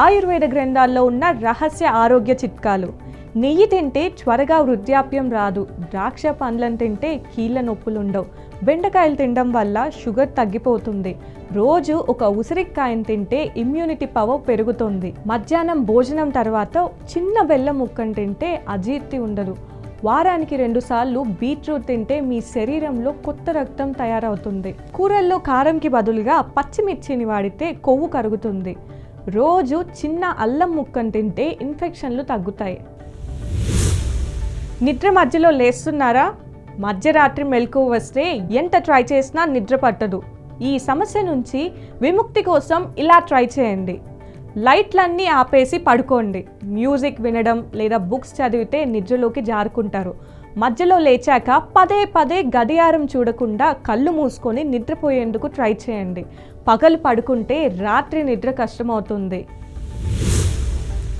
ఆయుర్వేద గ్రంథాల్లో ఉన్న రహస్య ఆరోగ్య చిట్కాలు. నెయ్యి తింటే త్వరగా వృద్ధాప్యం రాదు. ద్రాక్ష పండ్లను తింటే కీళ్ళ నొప్పులుండవు. బెండకాయలు తినడం వల్ల షుగర్ తగ్గిపోతుంది. రోజు ఒక ఉసిరికాయను తింటే ఇమ్యూనిటీ పవర్ పెరుగుతుంది. మధ్యాహ్నం భోజనం తర్వాత చిన్న బెల్లం ముక్కను తింటే అజీర్తి ఉండదు. వారానికి 2 సార్లు బీట్రూట్ తింటే మీ శరీరంలో కొత్త రక్తం తయారవుతుంది. కూరల్లో కారంకి బదులుగా పచ్చిమిర్చిని వాడితే కొవ్వు కరుగుతుంది. రోజు చిన్న అల్లం ముక్కను తింటే ఇన్ఫెక్షన్లు తగ్గుతాయి. నిద్ర మధ్యలో లేస్తున్నారా? మధ్యరాత్రి మెలకువ వస్తే ఎంత ట్రై చేసినా నిద్ర పట్టదు. ఈ సమస్య నుంచి విముక్తి కోసం ఇలా ట్రై చేయండి. లైట్లన్నీ ఆపేసి పడుకోండి. మ్యూజిక్ వినడం లేదా బుక్స్ చదివితే నిద్రలోకి జారుకుంటారు. మధ్యలో లేచాక పదే పదే గడియారం చూడకుండా కళ్ళు మూసుకొని నిద్రపోయేందుకు ట్రై చేయండి. పగలు పడుకుంటే రాత్రి నిద్ర కష్టమవుతుంది.